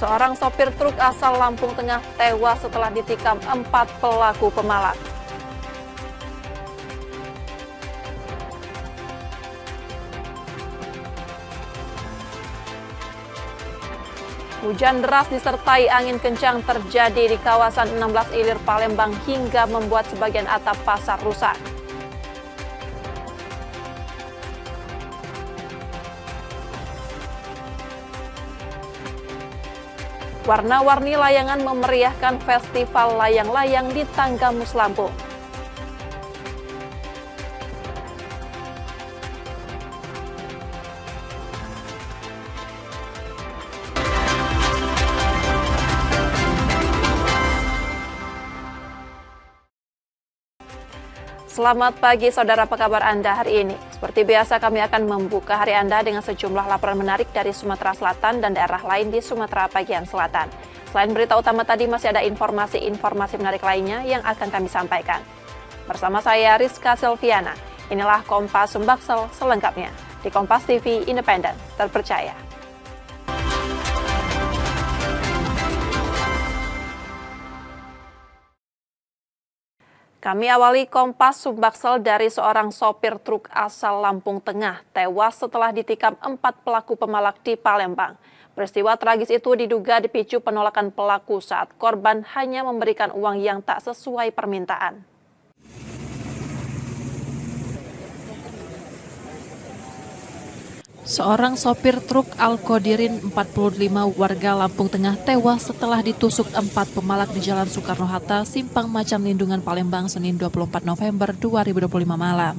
Seorang sopir truk asal Lampung Tengah tewas setelah ditikam 4 pelaku pemalak. Hujan deras disertai angin kencang terjadi di kawasan 16 Ilir Palembang hingga membuat sebagian atap pasar rusak. Warna-warni layangan memeriahkan festival layang-layang di Tanggamus Lampung. Selamat pagi saudara, apa kabar Anda hari ini? Seperti biasa kami akan membuka hari Anda dengan sejumlah laporan menarik dari Sumatera Selatan dan daerah lain di Sumatera bagian selatan. Selain berita utama tadi masih ada informasi menarik lainnya yang akan kami sampaikan. Bersama saya Rizka Silviana, inilah Kompas Sumbaksel selengkapnya di Kompas TV Independen Terpercaya. Kami awali Kompas Sumbaksel dari seorang sopir truk asal Lampung Tengah tewas setelah ditikam 4 pelaku pemalak di Palembang. Peristiwa tragis itu diduga dipicu penolakan pelaku saat korban hanya memberikan uang yang tak sesuai permintaan. Seorang sopir truk Al-Qodirin 45 warga Lampung Tengah tewas setelah ditusuk 4 pemalak di Jalan Soekarno-Hatta, Simpang Macan Lindungan, Palembang, Senin 24 November 2025 malam.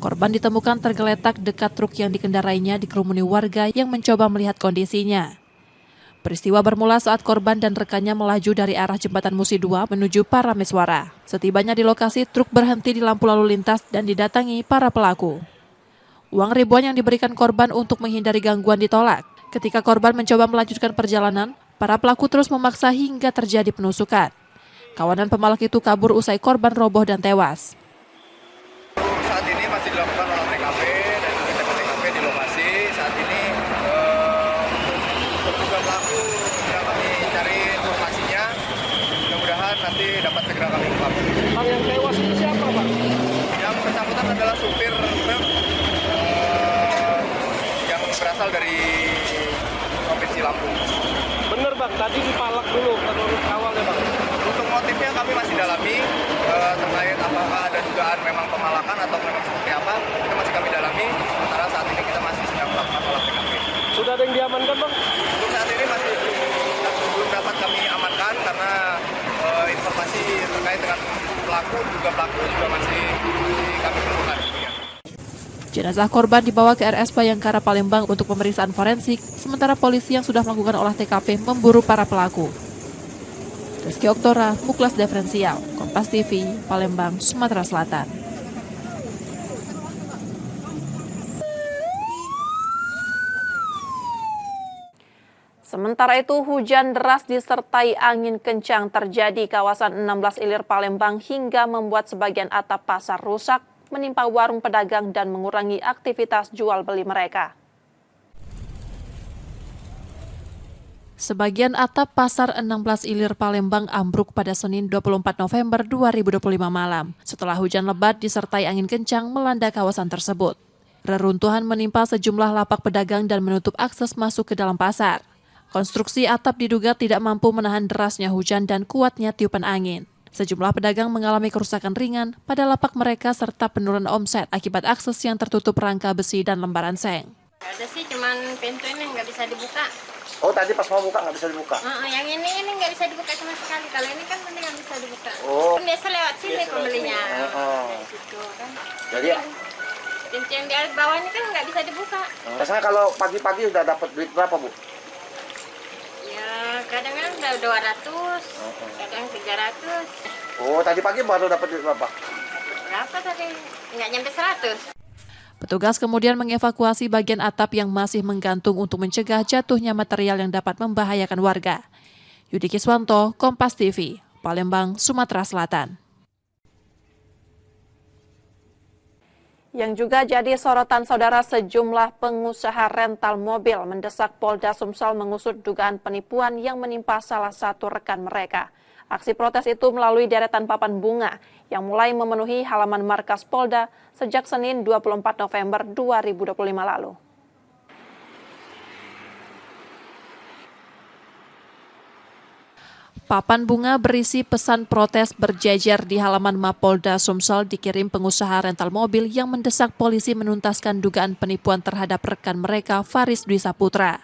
Korban ditemukan tergeletak dekat truk yang dikendarainya dikerumuni warga yang mencoba melihat kondisinya. Peristiwa bermula saat korban dan rekannya melaju dari arah Jembatan Musi 2 menuju Parameswara. Setibanya di lokasi, truk berhenti di lampu lalu lintas dan didatangi para pelaku. Uang ribuan yang diberikan korban untuk menghindari gangguan ditolak. Ketika korban mencoba melanjutkan perjalanan, para pelaku terus memaksa hingga terjadi penusukan. Kawanan pemalak itu kabur usai korban roboh dan tewas. Saat ini masih dilakukan olah TKP dan TKP di lokasi. Saat ini terduga pelaku sedang kami cari informasinya. Mudah-mudahan nanti dapat segera kami ungkap. Bang, yang tewas itu siapa, Bang? Yang bersangkutan adalah supir truk yang berasal dari Provinsi Lampung. Bener, Bang, tadi dipalak dulu menurut awalnya, Bang. Untuk motifnya kami masih dalami terkait apakah ada dugaan memang pemalakan atau memang seperti apa, itu masih kami dalami. Sementara saat ini kita masih sedang melakukan olah TKP. Sudah ada yang diamankan, Bang? Untuk saat ini masih belum dapat kami amankan karena informasi terkait dengan pelaku juga masih kami kumpulkan. Jenazah korban dibawa ke RS Bayangkara Palembang untuk pemeriksaan forensik, sementara polisi yang sudah melakukan olah TKP memburu para pelaku. Rizky Oktora, Muklas Diferensial, Kompas TV, Palembang, Sumatera Selatan. Sementara itu, hujan deras disertai angin kencang terjadi di kawasan 16 Ilir Palembang hingga membuat sebagian atap pasar rusak, menimpa warung pedagang dan mengurangi aktivitas jual beli mereka. Sebagian atap pasar 16 Ilir Palembang ambruk pada Senin 24 November 2025 malam setelah hujan lebat disertai angin kencang melanda kawasan tersebut. Reruntuhan menimpa sejumlah lapak pedagang dan menutup akses masuk ke dalam pasar. Konstruksi atap diduga tidak mampu menahan derasnya hujan dan kuatnya tiupan angin. Sejumlah pedagang mengalami kerusakan ringan pada lapak mereka serta penurunan omset akibat akses yang tertutup rangka besi dan lembaran seng. Ada sih, cuman pintu ini nggak bisa dibuka. Oh, tadi pas mau buka nggak bisa dibuka? Yang ini nggak bisa dibuka sama sekali. Kalau ini kan penting nggak bisa dibuka. Oh. Kan biasa lewat sini pembelinya. Dari situ kan. Jadi Pintu yang di bawahnya kan nggak bisa dibuka. biasanya kalau pagi-pagi udah dapat duit berapa, Bu? Ya kadang-kadang udah 200, kadang 300. Oh, tadi pagi baru dapat duit berapa? Berapa tadi? Nggak nyampe 100. Petugas kemudian mengevakuasi bagian atap yang masih menggantung untuk mencegah jatuhnya material yang dapat membahayakan warga. Yudi Kiswanto, Kompas TV, Palembang, Sumatera Selatan. Yang juga jadi sorotan saudara, sejumlah pengusaha rental mobil mendesak Polda Sumsel mengusut dugaan penipuan yang menimpa salah satu rekan mereka. Aksi protes itu melalui deretan papan bunga yang mulai memenuhi halaman markas Polda sejak Senin 24 November 2025 lalu. Papan bunga berisi pesan protes berjejer di halaman Mapolda Sumsel dikirim pengusaha rental mobil yang mendesak polisi menuntaskan dugaan penipuan terhadap rekan mereka, Faris Dwi Saputra.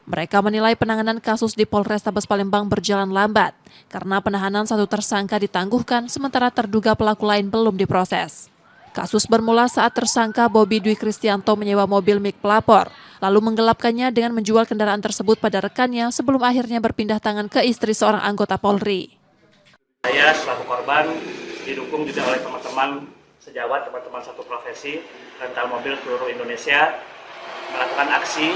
Mereka menilai penanganan kasus di Polrestabes Palembang berjalan lambat karena penahanan satu tersangka ditangguhkan sementara terduga pelaku lain belum diproses. Kasus bermula saat tersangka Bobi Dwi Kristianto menyewa mobil milik pelapor, lalu menggelapkannya dengan menjual kendaraan tersebut pada rekannya sebelum akhirnya berpindah tangan ke istri seorang anggota Polri. Saya selaku korban didukung juga oleh teman-teman sejawat, teman-teman satu profesi rental mobil seluruh Indonesia melakukan aksi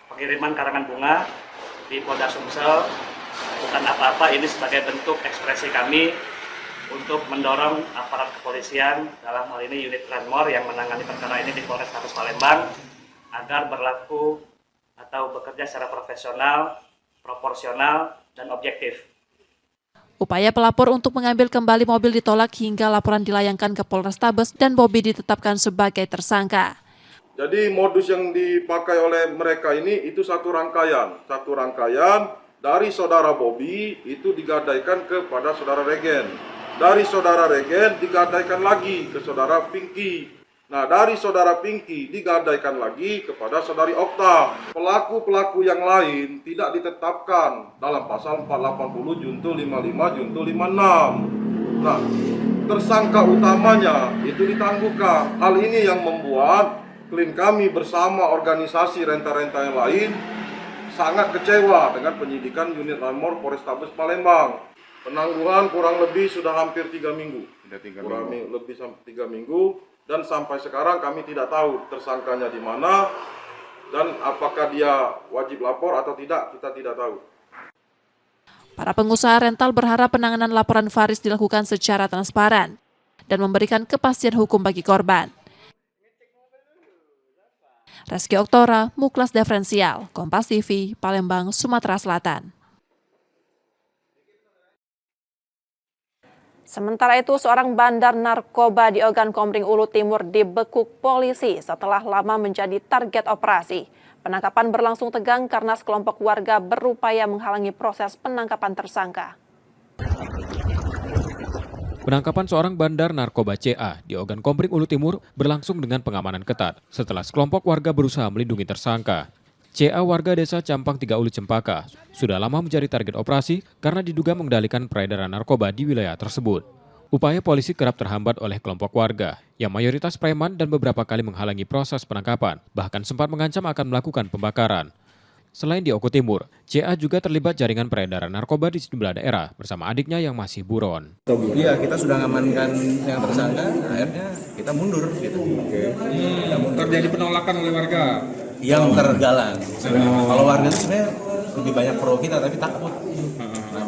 pengiriman karangan bunga di Polda Sumsel. Bukan apa-apa, ini sebagai bentuk ekspresi kami untuk mendorong aparat kepolisian, dalam hal ini unit Ranmor yang menangani perkara ini di Polrestabes Palembang, agar berlaku atau bekerja secara profesional, proporsional, dan objektif. Upaya pelapor untuk mengambil kembali mobil ditolak hingga laporan dilayangkan ke Polrestabes dan Bobi ditetapkan sebagai tersangka. Jadi modus yang dipakai oleh mereka ini itu satu rangkaian dari saudara Bobi itu digadaikan kepada saudara Regen. Dari saudara Regen digadaikan lagi ke saudara Pinky. Nah, dari saudara Pinky digadaikan lagi kepada saudari Okta. Pelaku-pelaku yang lain tidak ditetapkan dalam pasal 480 junto 55 junto 56. Nah, tersangka utamanya itu ditangguhkan. Hal ini yang membuat klien kami bersama organisasi renta-renta yang lain sangat kecewa dengan penyidikan unit Ranmor Polrestabes Palembang. Penangguhan kurang lebih sudah hampir 3 minggu. Lebih sampai 3 minggu, dan sampai sekarang kami tidak tahu tersangkanya di mana dan apakah dia wajib lapor atau tidak, kita tidak tahu. Para pengusaha rental berharap penanganan laporan Faris dilakukan secara transparan dan memberikan kepastian hukum bagi korban. Reski Oktora, Muklas Diferensial, Kompas TV, Palembang, Sumatera Selatan. Sementara itu, seorang bandar narkoba di Ogan Komering Ulu Timur dibekuk polisi setelah lama menjadi target operasi. Penangkapan berlangsung tegang karena sekelompok warga berupaya menghalangi proses penangkapan tersangka. Penangkapan seorang bandar narkoba CA di Ogan Komering Ulu Timur berlangsung dengan pengamanan ketat setelah sekelompok warga berusaha melindungi tersangka. CA warga desa Campang 3 Ulu Cempaka sudah lama menjadi target operasi karena diduga mengendalikan peredaran narkoba di wilayah tersebut. Upaya polisi kerap terhambat oleh kelompok warga yang mayoritas preman dan beberapa kali menghalangi proses penangkapan, bahkan sempat mengancam akan melakukan pembakaran. Selain di Oku Timur, CA juga terlibat jaringan peredaran narkoba di sejumlah daerah bersama adiknya yang masih buron. Iya, kita sudah mengamankan yang tersangka, akhirnya kita mundur gitu. Terjadi penolakan oleh warga. Yang tergalang. Kalau warga itu sebenarnya lebih banyak pro kita tapi takut.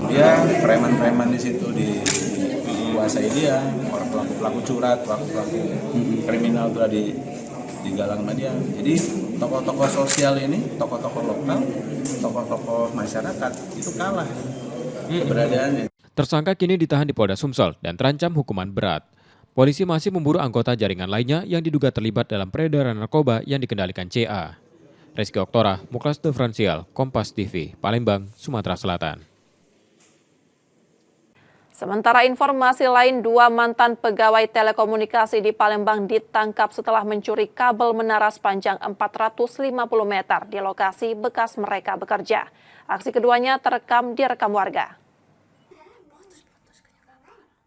Dia preman-preman di situ dikuasai dia, orang pelaku curat, pelaku kriminal telah digalang sama dia. Jadi tokoh-tokoh sosial ini, tokoh-tokoh lokal, tokoh-tokoh masyarakat itu kalah keberadaannya. Tersangka kini ditahan di Polda Sumsel dan terancam hukuman berat. Polisi masih memburu anggota jaringan lainnya yang diduga terlibat dalam peredaran narkoba yang dikendalikan CA. Reski Oktora, Muklas Diferensial, Kompas TV, Palembang, Sumatera Selatan. Sementara informasi lain, 2 mantan pegawai telekomunikasi di Palembang ditangkap setelah mencuri kabel menara sepanjang 450 meter di lokasi bekas mereka bekerja. Aksi keduanya direkam warga.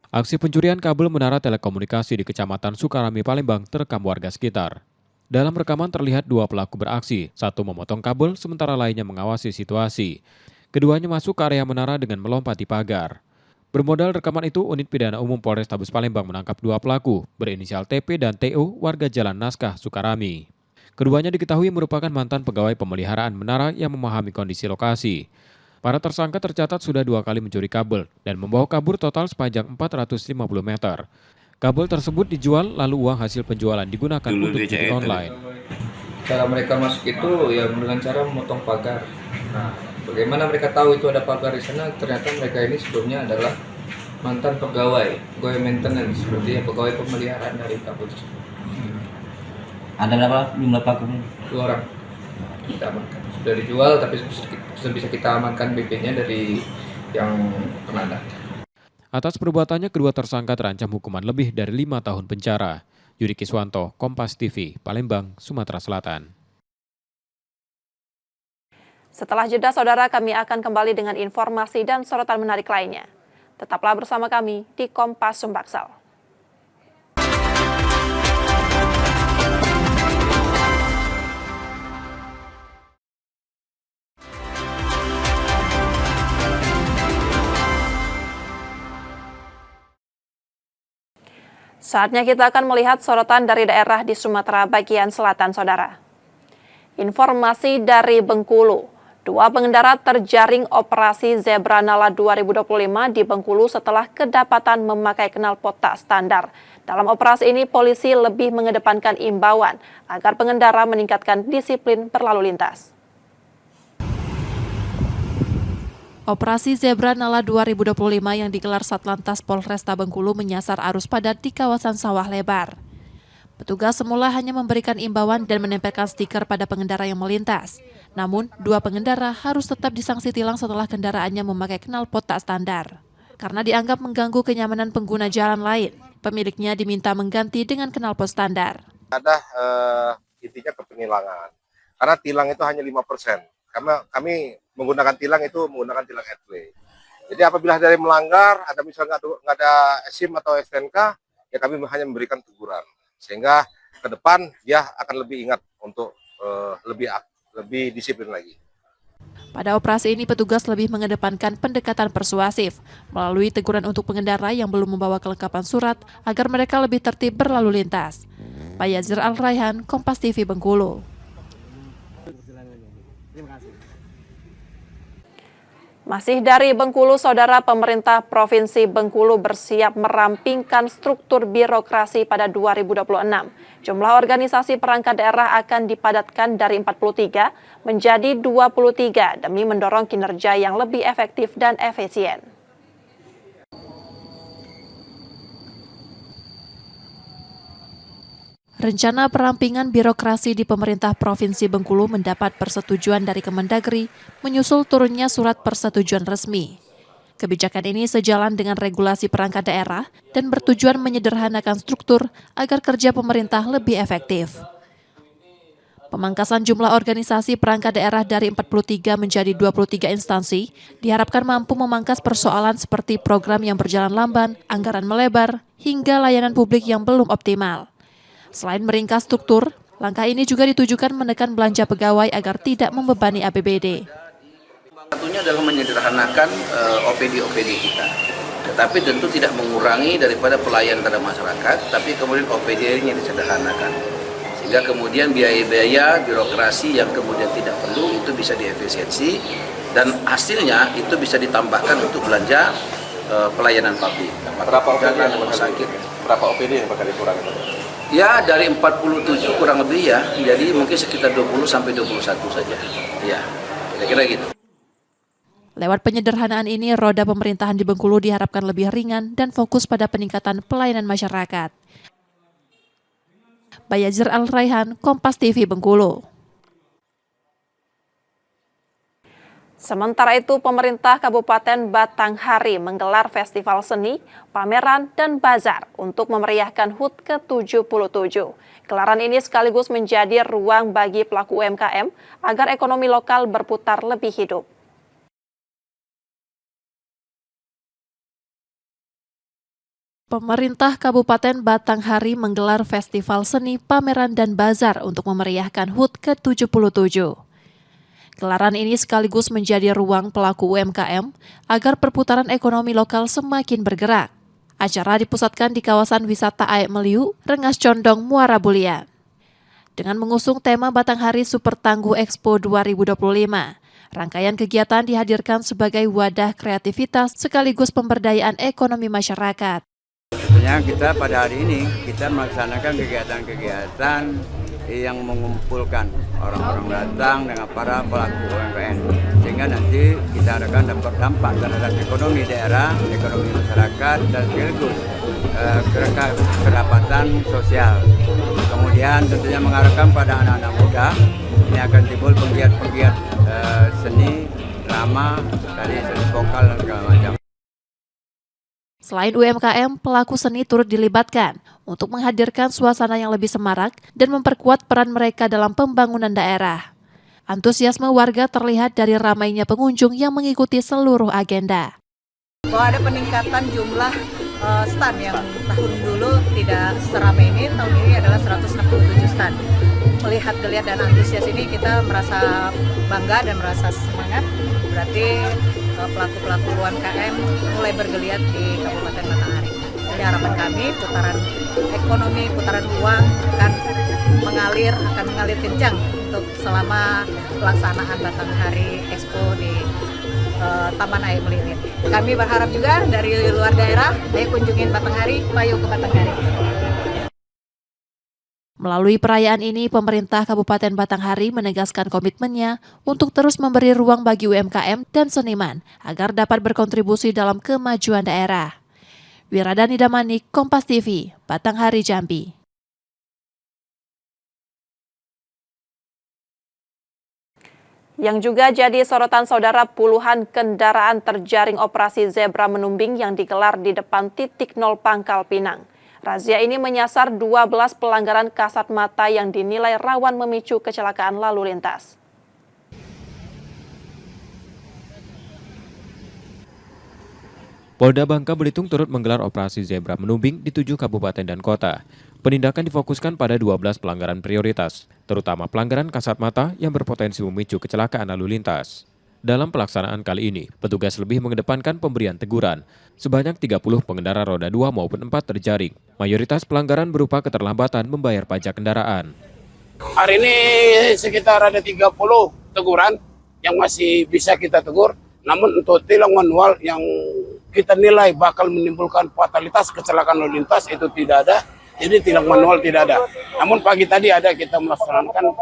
Aksi pencurian kabel menara telekomunikasi di Kecamatan Sukarami, Palembang terekam warga sekitar. Dalam rekaman terlihat 2 pelaku beraksi, satu memotong kabel sementara lainnya mengawasi situasi. Keduanya masuk ke area menara dengan melompati pagar. Bermodal rekaman itu, Unit Pidana Umum Polrestabes Palembang menangkap 2 pelaku berinisial TP dan TO warga Jalan Naskah, Sukarami. Keduanya diketahui merupakan mantan pegawai pemeliharaan menara yang memahami kondisi lokasi. Para tersangka tercatat sudah 2 kali mencuri kabel dan membawa kabur total sepanjang 450 meter. Kabel tersebut dijual lalu uang hasil penjualan digunakan untuk judi online. Cara mereka masuk itu ya dengan cara memotong pagar. Nah, bagaimana mereka tahu itu ada pagar di sana? Ternyata mereka ini sebelumnya adalah mantan pegawai maintenance, seperti ya pegawai pemeliharaan dari kabel tersebut. Ada berapa jumlah pelakunya? 2 orang kita amankan. Sudah dijual tapi sudah bisa kita amankan BP-nya dari yang pernah ada. Atas perbuatannya kedua tersangka terancam hukuman lebih dari 5 tahun penjara. Yudi Kiswanto, Kompas TV, Palembang, Sumatera Selatan. Setelah jeda, saudara, kami akan kembali dengan informasi dan sorotan menarik lainnya. Tetaplah bersama kami di Kompas Sumbaksel. Saatnya kita akan melihat sorotan dari daerah di Sumatera bagian selatan, saudara. Informasi dari Bengkulu, 2 pengendara terjaring operasi Zebra Nala 2025 di Bengkulu setelah kedapatan memakai knalpot tak standar. Dalam operasi ini, polisi lebih mengedepankan imbauan agar pengendara meningkatkan disiplin berlalu lintas. Operasi Zebra Nala 2025 yang digelar Satlantas Polresta Bengkulu menyasar arus padat di kawasan sawah lebar. Petugas semula hanya memberikan imbauan dan menempelkan stiker pada pengendara yang melintas. Namun, 2 pengendara harus tetap disanksi tilang setelah kendaraannya memakai knalpot tak standar. Karena dianggap mengganggu kenyamanan pengguna jalan lain, pemiliknya diminta mengganti dengan knalpot standar. Ada intinya ke penilangan. Karena tilang itu hanya 5%. Karena kami menggunakan tilang itu menggunakan tilang headway. Jadi apabila dari melanggar, ada misalnya nggak ada SIM atau STNK, ya kami hanya memberikan teguran. Sehingga ke depan dia akan lebih ingat untuk lebih disiplin lagi. Pada operasi ini petugas lebih mengedepankan pendekatan persuasif melalui teguran untuk pengendara yang belum membawa kelengkapan surat agar mereka lebih tertib berlalu lintas. Pak Yazir Al-Raihan, Kompas TV Bengkulu. Masih dari Bengkulu, saudara, pemerintah Provinsi Bengkulu bersiap merampingkan struktur birokrasi pada 2026. Jumlah organisasi perangkat daerah akan dipadatkan dari 43 menjadi 23 demi mendorong kinerja yang lebih efektif dan efisien. Rencana perampingan birokrasi di pemerintah Provinsi Bengkulu mendapat persetujuan dari Kemendagri menyusul turunnya surat persetujuan resmi. Kebijakan ini sejalan dengan regulasi perangkat daerah dan bertujuan menyederhanakan struktur agar kerja pemerintah lebih efektif. Pemangkasan jumlah organisasi perangkat daerah dari 43 menjadi 23 instansi diharapkan mampu memangkas persoalan seperti program yang berjalan lamban, anggaran melebar, hingga layanan publik yang belum optimal. Selain meringkas struktur, langkah ini juga ditujukan menekan belanja pegawai agar tidak membebani APBD. Satunya adalah menyederhanakan OPD kita, tetapi tentu tidak mengurangi daripada pelayanan terhadap masyarakat, tapi kemudian OPD-nya disederhanakan. Sehingga kemudian biaya-biaya birokrasi yang kemudian tidak perlu itu bisa diefisiensi dan hasilnya itu bisa ditambahkan untuk belanja pelayanan publik. Berapa OPD yang bakal sakit? Berapa OPD yang bakal dikurangi? Ya, dari 47 kurang lebih ya, jadi mungkin sekitar 20 sampai 21 saja. Ya, kira-kira gitu. Lewat penyederhanaan ini, roda pemerintahan di Bengkulu diharapkan lebih ringan dan fokus pada peningkatan pelayanan masyarakat. Bayazir Al-Raihan, Kompas TV Bengkulu. Sementara itu, pemerintah Kabupaten Batanghari menggelar festival seni, pameran, dan bazar untuk memeriahkan HUT ke-77. Gelaran ini sekaligus menjadi ruang bagi pelaku UMKM agar ekonomi lokal berputar lebih hidup. Pemerintah Kabupaten Batanghari menggelar festival seni, pameran, dan bazar untuk memeriahkan HUT ke-77. Gelaran ini sekaligus menjadi ruang pelaku UMKM agar perputaran ekonomi lokal semakin bergerak. Acara dipusatkan di kawasan wisata Aek Meliu, Rengas Condong, Muara Bulian. Dengan mengusung tema Batanghari Super Tangguh Expo 2025, Rangkaian kegiatan dihadirkan sebagai wadah kreativitas sekaligus pemberdayaan ekonomi masyarakat. Tentunya kita pada hari ini kita melaksanakan kegiatan-kegiatan yang mengumpulkan orang-orang datang dengan para pelaku UMKM, sehingga nanti kita harapkan dapat dampak terhadap ekonomi daerah, ekonomi masyarakat, dan sekaligus kedapatan sosial. Kemudian tentunya mengharapkan pada anak-anak muda ini akan timbul penggiat-penggiat seni, drama, dari seni vokal dan segala macam. Selain UMKM, pelaku seni turut dilibatkan untuk menghadirkan suasana yang lebih semarak dan memperkuat peran mereka dalam pembangunan daerah. Antusiasme warga terlihat dari ramainya pengunjung yang mengikuti seluruh agenda. Bahwa ada peningkatan jumlah stand yang tahun dulu tidak seramai ini, tahun ini adalah 167 stand. Melihat geliat dan antusias ini kita merasa bangga dan merasa semangat. Berarti pelaku-pelaku UMKM mulai bergeliat di Kabupaten Batanghari. Jadi harapan kami putaran ekonomi, putaran uang akan mengalir kencang untuk selama pelaksanaan Batanghari Expo di Taman Air Melilin. Kami berharap juga dari luar daerah, ayo kunjungin Batanghari, ayo ke Batanghari. Melalui perayaan ini, pemerintah Kabupaten Batanghari menegaskan komitmennya untuk terus memberi ruang bagi UMKM dan seniman agar dapat berkontribusi dalam kemajuan daerah. Wiradani Damanik, Kompas TV, Batanghari, Jambi. Yang juga jadi sorotan saudara, puluhan kendaraan terjaring operasi zebra menumbing yang digelar di depan titik nol Pangkal Pinang. Razia ini menyasar 12 pelanggaran kasat mata yang dinilai rawan memicu kecelakaan lalu lintas. Polda Bangka Belitung turut menggelar operasi zebra menumbing di 7 kabupaten dan kota. Penindakan difokuskan pada 12 pelanggaran prioritas, terutama pelanggaran kasat mata yang berpotensi memicu kecelakaan lalu lintas. Dalam pelaksanaan kali ini, petugas lebih mengedepankan pemberian teguran. Sebanyak 30 pengendara roda 2 maupun 4 terjaring. Mayoritas pelanggaran berupa keterlambatan membayar pajak kendaraan. Hari ini sekitar ada 30 teguran yang masih bisa kita tegur. Namun untuk tilang manual yang kita nilai bakal menimbulkan fatalitas kecelakaan lalu lintas itu tidak ada. Jadi tilang manual tidak ada. Namun pagi tadi ada kita melaksanakan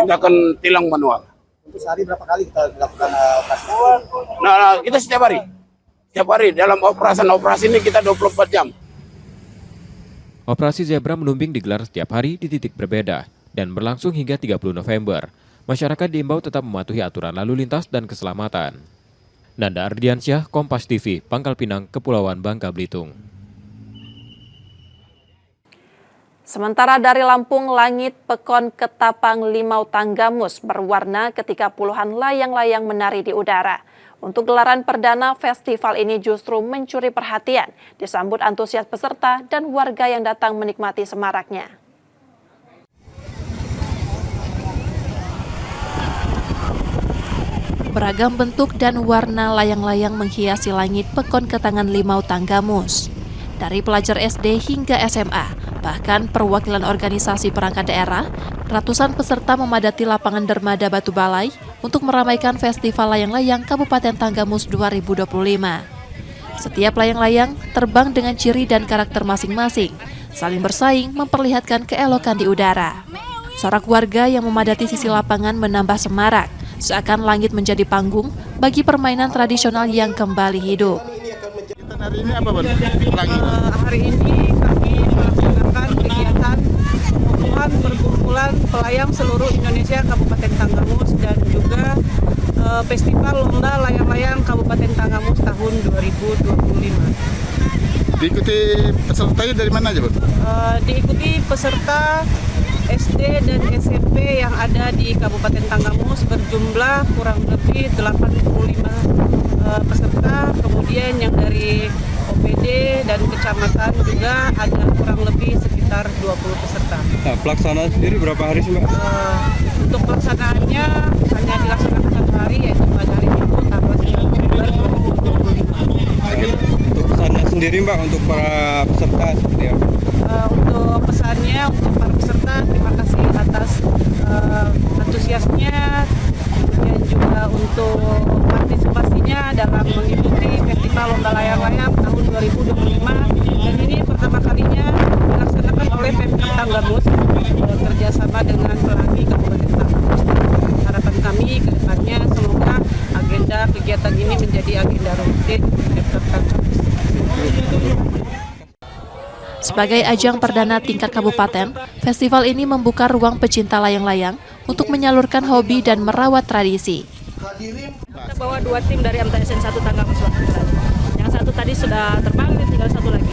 tindakan tilang manual. Untuk sehari berapa kali kita lakukan operasi? Nah, kita setiap hari. Setiap hari dalam operasi ini kita 24 jam. Operasi zebra menumbing digelar setiap hari di titik berbeda dan berlangsung hingga 30 November. Masyarakat diimbau tetap mematuhi aturan lalu lintas dan keselamatan. Nanda Ardiansyah, Kompas TV, Pangkal Pinang, Kepulauan Bangka Belitung. Sementara dari Lampung, langit Pekon Ketapang Limau Tanggamus berwarna ketika puluhan layang-layang menari di udara. Untuk gelaran perdana, festival ini justru mencuri perhatian, disambut antusias peserta dan warga yang datang menikmati semaraknya. Beragam bentuk dan warna layang-layang menghiasi langit Pekon Ketangan Limau Tanggamus. Dari pelajar SD hingga SMA, bahkan perwakilan organisasi perangkat daerah, ratusan peserta memadati lapangan Dermada Batu Balai untuk meramaikan Festival Layang-Layang Kabupaten Tanggamus 2025. Setiap layang-layang terbang dengan ciri dan karakter masing-masing, saling bersaing memperlihatkan keelokan di udara. Sorak warga yang memadati sisi lapangan menambah semarak, seakan langit menjadi panggung bagi permainan tradisional yang kembali hidup. Hari ini apa, Bun? Hari ini kami melaksanakan kegiatan perkumpulan pelayang seluruh Indonesia Kabupaten Tanggamus dan juga Festival Lomba Layang-Layang Kabupaten Tanggamus tahun 2025. Diikuti pesertanya dari mana aja, Bun? Diikuti peserta SD dan SMP yang ada di Kabupaten Tanggamus berjumlah kurang lebih 85 peserta, kemudian yang dari OPD dan kecamatan juga ada kurang lebih sekitar 20 peserta. Nah, pelaksanaan sendiri berapa hari sih, Mbak? Untuk pelaksanaannya hanya dilaksanakan 1 hari, yaitu pada hari Minggu tanggal 9 November 2025. Untuk pesannya sendiri, Mbak, untuk para peserta seperti apa? Untuk pesannya untuk para peserta, terima kasih atas antusiasnya, kemudian juga juga untuk partisipasinya dalam mengikuti Festival Lomba Layang-Layang tahun 2025, dan ini pertama kalinya dilaksanakan oleh Pemkab Tanggamus kerjasama dengan pelatih Kabupaten Tanggamus. Harapan kami ke depannya semoga agenda kegiatan ini menjadi agenda rutin Pemkab Tanggamus. Sebagai ajang perdana tingkat kabupaten, festival ini membuka ruang pecinta layang-layang untuk menyalurkan hobi dan merawat tradisi. Kita bawa 2 tim dari MTSN 1 Tanggamus. Yang satu tadi sudah terbang, tinggal satu lagi.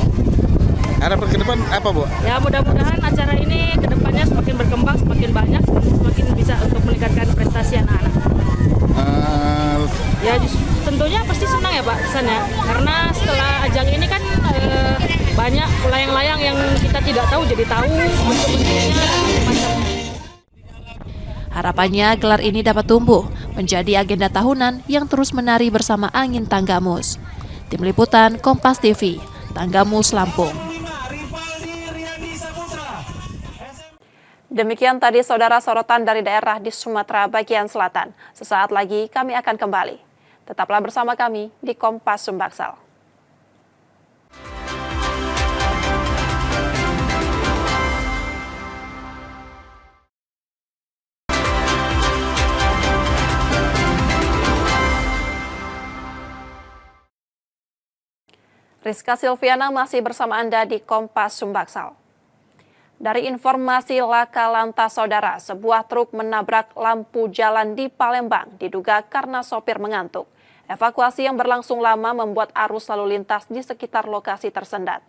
Harapan ke depan apa, Bu? Ya mudah-mudahan acara ini ke depannya semakin berkembang, semakin banyak, semakin bisa untuk meningkatkan prestasi anak-anak. Ya tentunya pasti senang ya Pak kesannya, karena setelah ajang ini kan banyak layang-layang yang kita tidak tahu jadi tahu bentuk-bentuknya macam. Harapannya gelar ini dapat tumbuh menjadi agenda tahunan yang terus menari bersama angin Tanggamus. Tim Liputan Kompas TV, Tanggamus, Lampung. Demikian tadi saudara sorotan dari daerah di Sumatera bagian selatan. Sesaat lagi kami akan kembali. Tetaplah bersama kami di Kompas Sumbaksal. Rizka Silviana masih bersama Anda di Kompas Sumbaksal. Dari informasi laka lantas saudara, sebuah truk menabrak lampu jalan di Palembang diduga karena sopir mengantuk. Evakuasi yang berlangsung lama membuat arus lalu lintas di sekitar lokasi tersendat.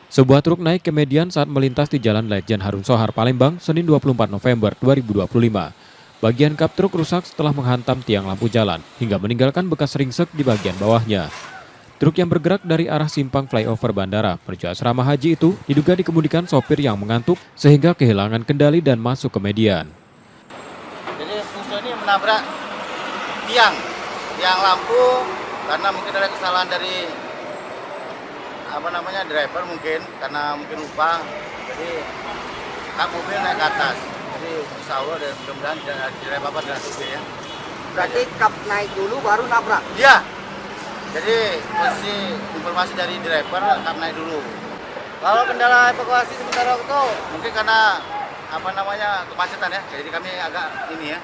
Sebuah truk naik ke median saat melintas di Jalan Lejen Harun Sohar, Palembang, Senin 24 November 2025. Bagian kap truk rusak setelah menghantam tiang lampu jalan hingga meninggalkan bekas ringsek di bagian bawahnya. Truk yang bergerak dari arah simpang flyover bandara menuju asrama haji itu diduga dikemudikan sopir yang mengantuk sehingga kehilangan kendali dan masuk ke median. Jadi musuh ini menabrak tiang lampu karena mungkin ada kesalahan dari driver mungkin, karena mungkin lupa. Jadi kap mobil naik ke atas. Jadi insya Allah dan mudah-mudahan tidak ada apa-apa dengan supir ya. Berarti kap naik dulu baru nabrak? Iya. Jadi posisi informasi dari driver kap naik dulu. Kalau kendala evakuasi sementara itu mungkin karena kemacetan ya. Jadi kami agak ini ya.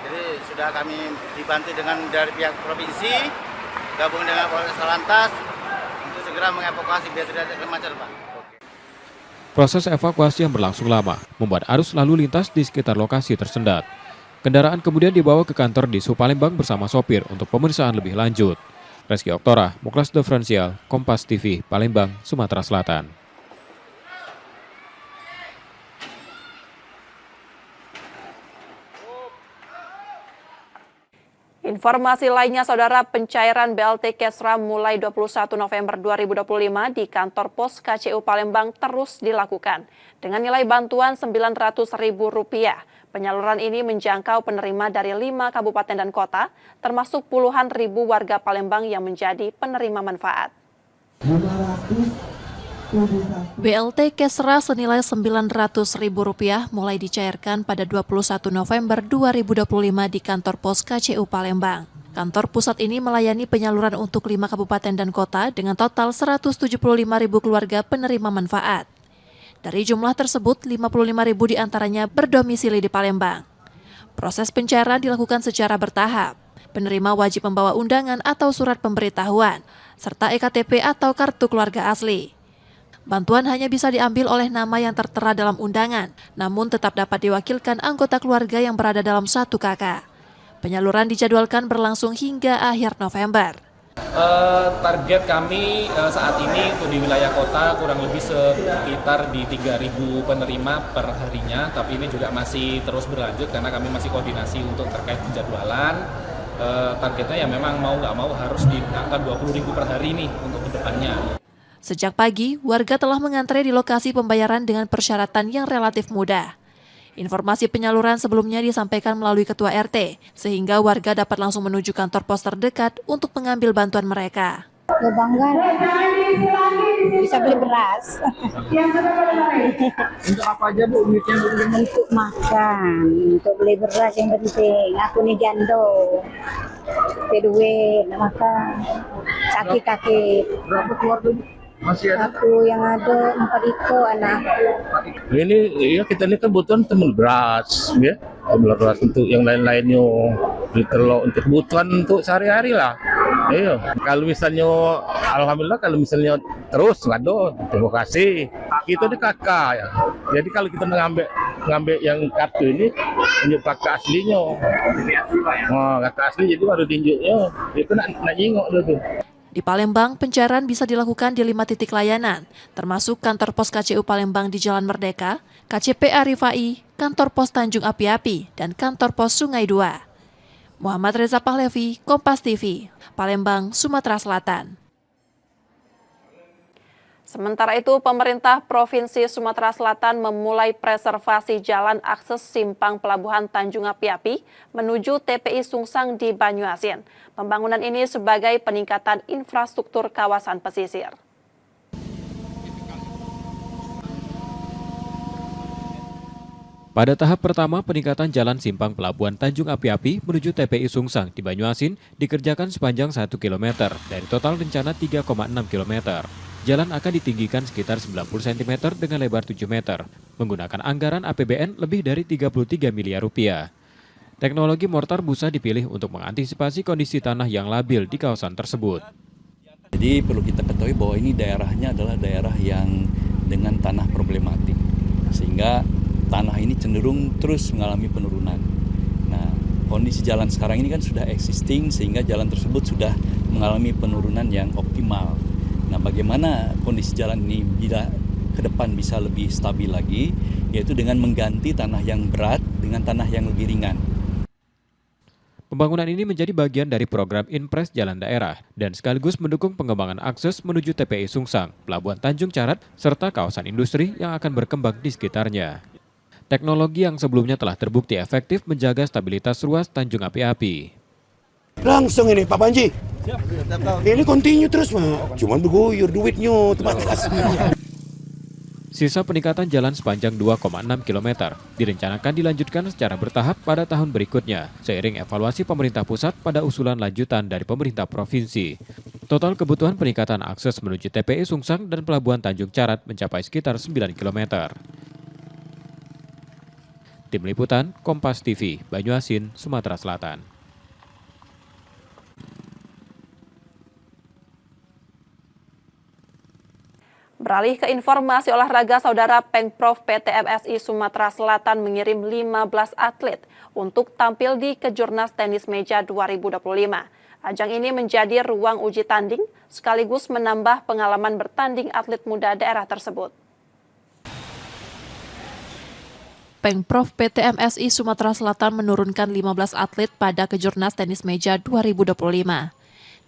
Jadi sudah kami dibantu dari pihak provinsi gabung dengan Polres Lantas untuk segera mengevakuasi biar tidak ada macet, Pak. Proses evakuasi yang berlangsung lama membuat arus lalu lintas di sekitar lokasi tersendat. Kendaraan kemudian dibawa ke kantor di Palembang bersama sopir untuk pemeriksaan lebih lanjut. Reski Oktora, Muklas Diferensial, Kompas TV, Palembang, Sumatera Selatan. Informasi lainnya, saudara, pencairan BLT Kesra mulai 21 November 2025 di kantor pos KCU Palembang terus dilakukan. Dengan nilai bantuan Rp900.000. Penyaluran ini menjangkau penerima dari 5 kabupaten dan kota, termasuk puluhan ribu warga Palembang yang menjadi penerima manfaat. BLT Kesra senilai Rp900.000 mulai dicairkan pada 21 November 2025 di kantor pos KCU Palembang. Kantor pusat ini melayani penyaluran untuk 5 kabupaten dan kota dengan total 175.000 keluarga penerima manfaat. Dari jumlah tersebut, 55.000 diantaranya berdomisili di Palembang. Proses pencairan dilakukan secara bertahap. Penerima wajib membawa undangan atau surat pemberitahuan, serta EKTP atau kartu keluarga asli. Bantuan hanya bisa diambil oleh nama yang tertera dalam undangan, namun tetap dapat diwakilkan anggota keluarga yang berada dalam satu KK. Penyaluran dijadwalkan berlangsung hingga akhir November. Target kami saat ini untuk di wilayah kota kurang lebih sekitar di 3.000 penerima per harinya, tapi ini juga masih terus berlanjut karena kami masih koordinasi untuk terkait penjadwalan. Targetnya ya memang mau nggak mau harus di angka 20.000 per hari nih untuk kedepannya. Sejak pagi, warga telah mengantre di lokasi pembayaran dengan persyaratan yang relatif mudah. Informasi penyaluran sebelumnya disampaikan melalui Ketua RT, sehingga warga dapat langsung menuju kantor pos terdekat untuk mengambil bantuan mereka. Ya bangga, bisa beli beras. Untuk apa aja Bu? Untuk makan, untuk beli beras yang penting. Aku nih jando, duit, makan, sakit-sakit. Berapa keluarga Bu? Masih ada? Aku yang ada 4 ekor anak. Ini ya kita ini kan kebutuhan temen beras, ya. Beras untuk yang lain-lainnya, beli telur untuk kebutuhan untuk sehari-hari lah. Iya. Kalau misalnya, alhamdulillah kalau misalnya terus nggak ada, terima kasih. Kita di kakak ya. Jadi kalau kita ngambil yang kartu ini, tunjuk kakak aslinya. Oh, kakak asli jadi baru tunjuknya. Itu nak nyingok tuh. Di Palembang, pencarian bisa dilakukan di 5 titik layanan, termasuk kantor pos KCU Palembang di Jalan Merdeka, KCPA Rifai, kantor pos Tanjung Api-Api, dan kantor pos Sungai 2. Muhammad Reza Pahlevi, Kompas TV, Palembang, Sumatera Selatan. Sementara itu, pemerintah Provinsi Sumatera Selatan memulai preservasi jalan akses simpang pelabuhan Tanjung Api-Api menuju TPI Sungsang di Banyuasin. Pembangunan ini sebagai peningkatan infrastruktur kawasan pesisir. Pada tahap pertama, peningkatan jalan simpang pelabuhan Tanjung Api-Api menuju TPI Sungsang di Banyuasin dikerjakan sepanjang 1 km dari total rencana 3,6 km. Jalan akan ditinggikan sekitar 90 cm dengan lebar 7 meter, menggunakan anggaran APBN lebih dari 33 miliar rupiah. Teknologi mortar busa dipilih untuk mengantisipasi kondisi tanah yang labil di kawasan tersebut. Jadi perlu kita ketahui bahwa ini daerahnya adalah daerah yang dengan tanah problematik, sehingga tanah ini cenderung terus mengalami penurunan. Nah, kondisi jalan sekarang ini kan sudah existing, sehingga jalan tersebut sudah mengalami penurunan yang optimal. Nah, bagaimana kondisi jalan ini bila ke depan bisa lebih stabil lagi, yaitu dengan mengganti tanah yang berat dengan tanah yang lebih ringan. Pembangunan ini menjadi bagian dari program Inpres Jalan Daerah dan sekaligus mendukung pengembangan akses menuju TPI Sungsang, Pelabuhan Tanjung Carat, serta kawasan industri yang akan berkembang di sekitarnya. Teknologi yang sebelumnya telah terbukti efektif menjaga stabilitas ruas Tanjung Api-Api. Langsung ini Pak Panji. Ini continue terus Pak. Cuman berguyur duitnya terbatas. Sisa peningkatan jalan sepanjang 2,6 km direncanakan dilanjutkan secara bertahap pada tahun berikutnya, seiring evaluasi pemerintah pusat pada usulan lanjutan dari pemerintah provinsi. Total kebutuhan peningkatan akses menuju TPI Sungsang dan Pelabuhan Tanjung Carat mencapai sekitar 9 km. Tim Liputan, Kompas TV, Banyuasin, Sumatera Selatan. Beralih ke informasi olahraga, Saudara, Pengprov PT MSI Sumatera Selatan mengirim 15 atlet untuk tampil di Kejurnas Tenis Meja 2025. Ajang ini menjadi ruang uji tanding sekaligus menambah pengalaman bertanding atlet muda daerah tersebut. Pengprov PT MSI Sumatera Selatan menurunkan 15 atlet pada Kejurnas Tenis Meja 2025.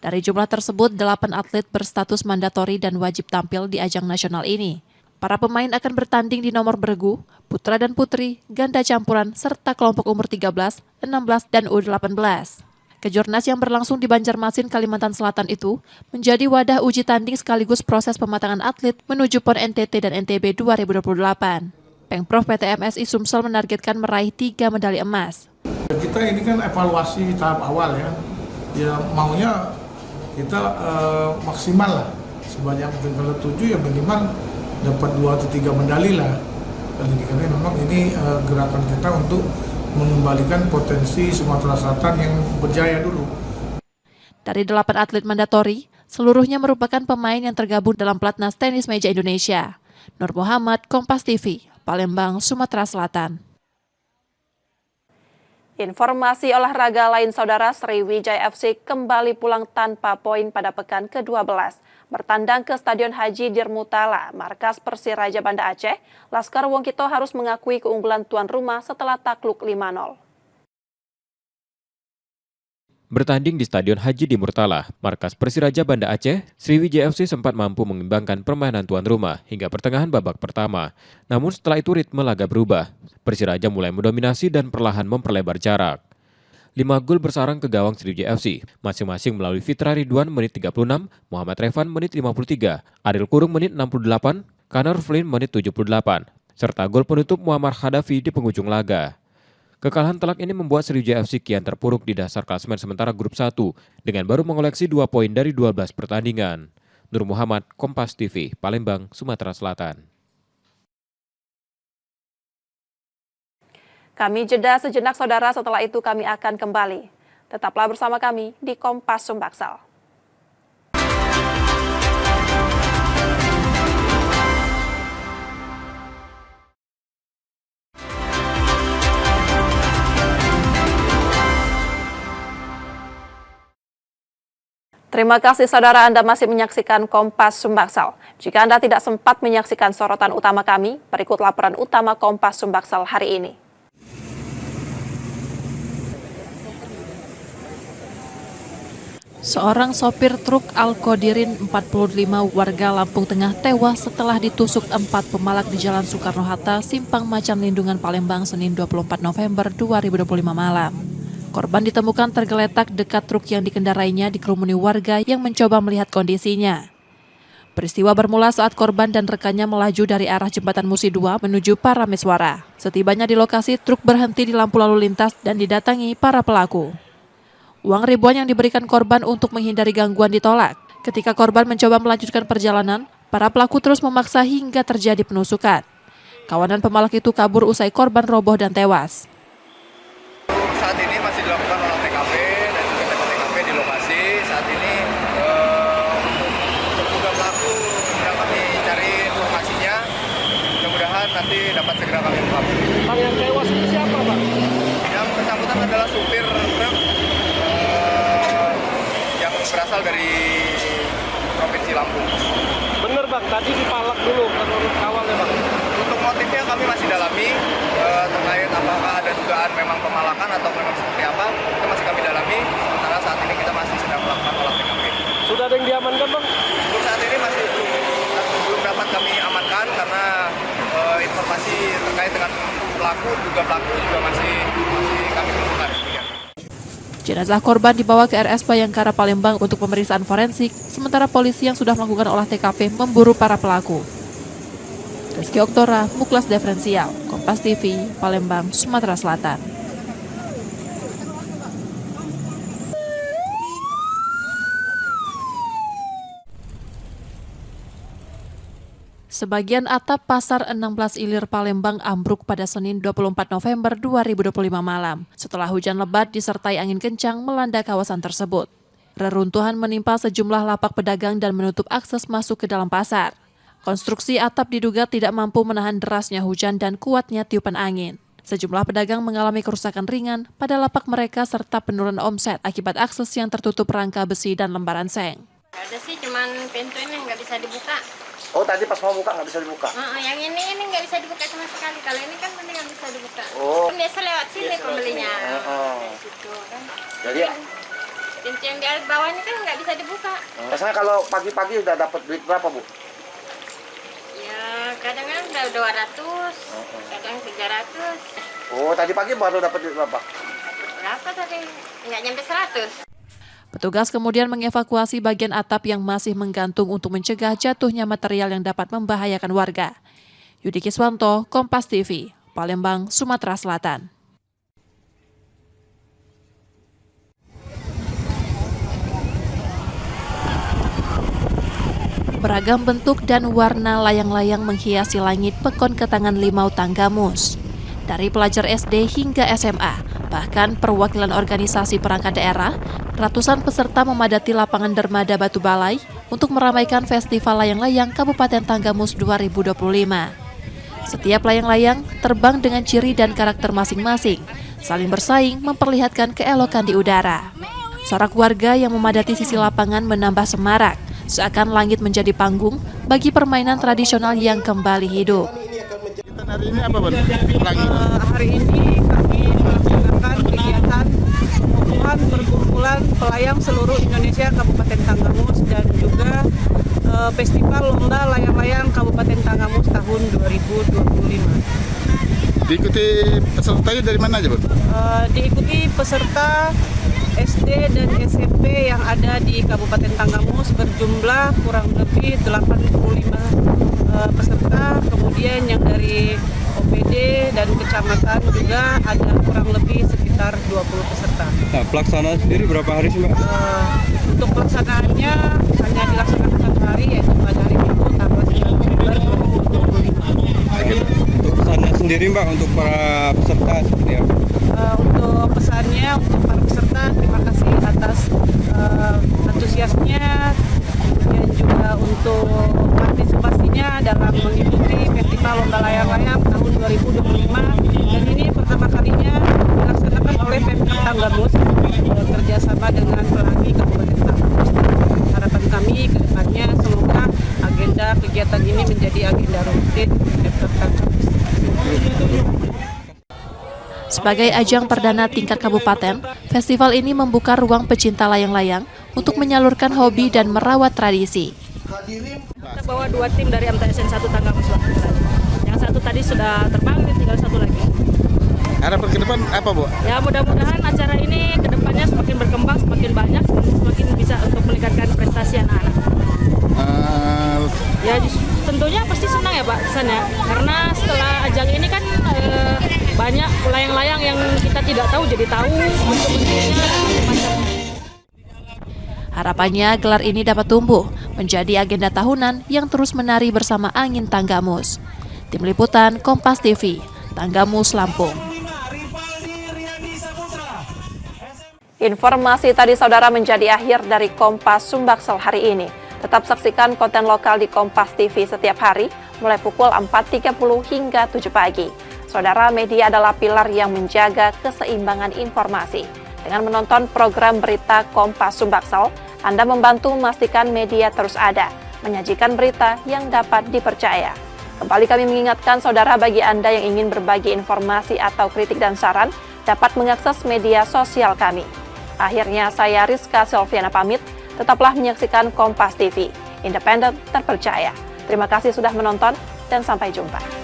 Dari jumlah tersebut, 8 atlet berstatus mandatori dan wajib tampil di ajang nasional ini. Para pemain akan bertanding di nomor beregu, putra dan putri, ganda campuran, serta kelompok umur 13, 16, dan U18. Kejurnas yang berlangsung di Banjarmasin, Kalimantan Selatan itu menjadi wadah uji tanding sekaligus proses pematangan atlet menuju PON NTT dan NTB 2028. Pengprov PT MSI Sumsel menargetkan meraih 3 medali emas. Kita ini kan evaluasi tahap awal ya. Ya maunya kita maksimal lah. Sebanyak mungkin, kalau 7 ya minimal dapat 2 atau 3 medali lah. Karena memang ini gerakan kita untuk mengembalikan potensi Sumatera Selatan yang berjaya dulu. Dari 8 atlet mandatori, seluruhnya merupakan pemain yang tergabung dalam Platnas Tenis Meja Indonesia. Nur Muhammad, Kompas TV, Palembang, Sumatera Selatan. Informasi olahraga lain, Saudara, Sriwijaya FC kembali pulang tanpa poin pada pekan ke-12. Bertandang ke Stadion Haji Dirmutala, markas Persiraja Banda Aceh, Laskar Wongkito harus mengakui keunggulan tuan rumah setelah takluk 5-0. Bertanding di Stadion Haji Dirmutala, markas Persiraja Banda Aceh, Sriwijaya FC sempat mampu mengimbangkan permainan tuan rumah hingga pertengahan babak pertama. Namun setelah itu ritme laga berubah. Persiraja mulai mendominasi dan perlahan memperlebar jarak. 5 gol bersarang ke gawang Sriwijaya FC, masing-masing melalui Fitra Ridwan menit 36, Muhammad Revan menit 53, Ariel Kurung menit 68, Kanar Flynn menit 78, serta gol penutup Muammar Hadafi di penghujung laga. Kekalahan telak ini membuat Sriwijaya FC kian terpuruk di dasar klasemen sementara grup 1 dengan baru mengoleksi 2 poin dari 12 pertandingan. Nur Muhammad, Kompas TV, Palembang, Sumatera Selatan. Kami jeda sejenak saudara, setelah itu kami akan kembali. Tetaplah bersama kami di Kompas Sumbaksal. Terima kasih saudara, Anda masih menyaksikan Kompas Sumbaksal. Jika Anda tidak sempat menyaksikan sorotan utama kami, berikut laporan utama Kompas Sumbaksal hari ini. Seorang sopir truk Al-Qodirin 45 warga Lampung Tengah tewas setelah ditusuk 4 pemalak di Jalan Soekarno-Hatta, Simpang Macan Lindungan, Palembang, Senin 24 November 2025 malam. Korban ditemukan tergeletak dekat truk yang dikendarainya dikerumuni warga yang mencoba melihat kondisinya. Peristiwa bermula saat korban dan rekannya melaju dari arah Jembatan Musi 2 menuju Parameswara. Setibanya di lokasi, truk berhenti di lampu lalu lintas dan didatangi para pelaku. Uang ribuan yang diberikan korban untuk menghindari gangguan ditolak. Ketika korban mencoba melanjutkan perjalanan, para pelaku terus memaksa hingga terjadi penusukan. Kawanan pemalak itu kabur usai korban roboh dan tewas. Saat ini masih dilakukan olah TKP dan juga TKP di lokasi. Saat ini untuk terduga pelaku sedang kami cari informasinya. Mudah-mudahan nanti dapat segera kami ungkap. Bang, yang tewas itu siapa, Bang? Yang bersangkutan adalah supir truk yang berasal dari Provinsi Lampung. Bener Bang, tadi dipalak dulu menurut awalnya Bang. Untuk motifnya kami masih dalami, terkait apakah ada dugaan memang pemalakan atau memang seperti apa, itu masih kami dalami. Sementara saat ini kita masih sedang melakukan olah TKP. Sudah ada yang diamankan Bang? Untuk saat ini masih belum dapat kami amankan karena informasi terkait dengan pelaku juga masih kami temukan. Jenazah korban dibawa ke RS Bayangkara Palembang untuk pemeriksaan forensik, sementara polisi yang sudah melakukan olah TKP memburu para pelaku. Rizky Oktora, Muklas Diferensial, Kompas TV, Palembang, Sumatera Selatan. Sebagian atap Pasar 16 Ilir Palembang ambruk pada Senin 24 November 2025 malam setelah hujan lebat disertai angin kencang melanda kawasan tersebut. Reruntuhan menimpa sejumlah lapak pedagang dan menutup akses masuk ke dalam pasar. Konstruksi atap diduga tidak mampu menahan derasnya hujan dan kuatnya tiupan angin. Sejumlah pedagang mengalami kerusakan ringan pada lapak mereka serta penurunan omset akibat akses yang tertutup rangka besi dan lembaran seng. Ada sih, cuman pintu ini nggak bisa dibuka. Oh, tadi pas mau buka nggak bisa dibuka? Yang ini nggak bisa dibuka sama sekali. Kalau ini kan mendingan bisa dibuka. Oh. Kan biasa lewat sini pembelinya. Dari situ kan. Jadi pintu yang di bawahnya kan nggak bisa dibuka. Biasanya kalau pagi-pagi udah dapat duit berapa, Bu? Ya, kadang-kadang udah 200, kadang 300. Oh, tadi pagi baru dapat duit berapa? Berapa tadi? Nggak nyampe 100. Petugas kemudian mengevakuasi bagian atap yang masih menggantung untuk mencegah jatuhnya material yang dapat membahayakan warga. Yudi Kiswanto, Kompas TV, Palembang, Sumatera Selatan. Beragam bentuk dan warna layang-layang menghiasi langit Pekon Ketangan Limau Tanggamus. Dari pelajar SD hingga SMA, bahkan perwakilan organisasi perangkat daerah, ratusan peserta memadati lapangan Dermada Batu Balai untuk meramaikan Festival Layang-Layang Kabupaten Tanggamus 2025. Setiap layang-layang terbang dengan ciri dan karakter masing-masing, saling bersaing memperlihatkan keelokan di udara. Sorak warga yang memadati sisi lapangan menambah semarak, seakan langit menjadi panggung bagi permainan tradisional yang kembali hidup. Hari ini apa, Bang? Hari ini kami melaksanakan kegiatan pengukuhan perkumpulan pelayang seluruh Indonesia Kabupaten Tanggamus dan juga Festival Lomba Layang-Layang Kabupaten Tanggamus tahun 2025. Diikuti pesertanya dari mana aja, Bu? Diikuti peserta SD dan SMP yang ada di Kabupaten Tanggamus berjumlah kurang lebih 85 peserta. Kemudian yang dari OPD dan kecamatan juga ada kurang lebih sekitar 20 peserta. Nah, pelaksanaan sendiri berapa hari sih, Mbak? Untuk pelaksanaannya hanya dilaksanakan 1 hari, yaitu pada hari Minggu tanggal 9 Februari 2025. Untuk pesannya sendiri, Mbak, untuk para peserta seperti apa? Untuk pesannya untuk para peserta, terima kasih atas antusiasnya dan juga untuk partisipasinya dalam mengikuti Festival Lomba Layang-Layang tahun 2025, dan ini pertama kalinya dilaksanakan oleh Pemkab Tanggamus kerjasama dengan Pelangi Kabupaten Tanggamus. Harapan kami ke depannya semoga agenda kegiatan ini menjadi agenda rutin Pemkab Tanggamus. Sebagai ajang perdana tingkat kabupaten, festival ini membuka ruang pecinta layang-layang untuk menyalurkan hobi dan merawat tradisi. Kita bawa 2 tim dari MTSN 1 Tanggamus. Yang satu tadi sudah terbang, tinggal 1 lagi. Harapan ke depan apa, Bu? Ya mudah-mudahan acara ini ke depannya semakin berkembang, semakin banyak, semakin bisa untuk meningkatkan prestasi anak-anak. Ya tentunya pasti senang ya Pak sana, karena setelah ajang ini kan banyak layang-layang yang kita tidak tahu jadi tahu bentuk-bentuknya macam. Harapannya gelar ini dapat tumbuh menjadi agenda tahunan yang terus menari bersama angin Tanggamus. Tim Liputan Kompas TV, Tanggamus, Lampung. Informasi tadi saudara menjadi akhir dari Kompas Sumbaksel hari ini. Tetap saksikan konten lokal di Kompas TV setiap hari mulai pukul 4.30 hingga 7 pagi. Saudara, media adalah pilar yang menjaga keseimbangan informasi. Dengan menonton program berita Kompas Sumbaksel, Anda membantu memastikan media terus ada, menyajikan berita yang dapat dipercaya. Kembali kami mengingatkan saudara, bagi Anda yang ingin berbagi informasi atau kritik dan saran, dapat mengakses media sosial kami. Akhirnya saya Rizka Silviana pamit. Tetaplah menyaksikan Kompas TV, independen terpercaya. Terima kasih sudah menonton dan sampai jumpa.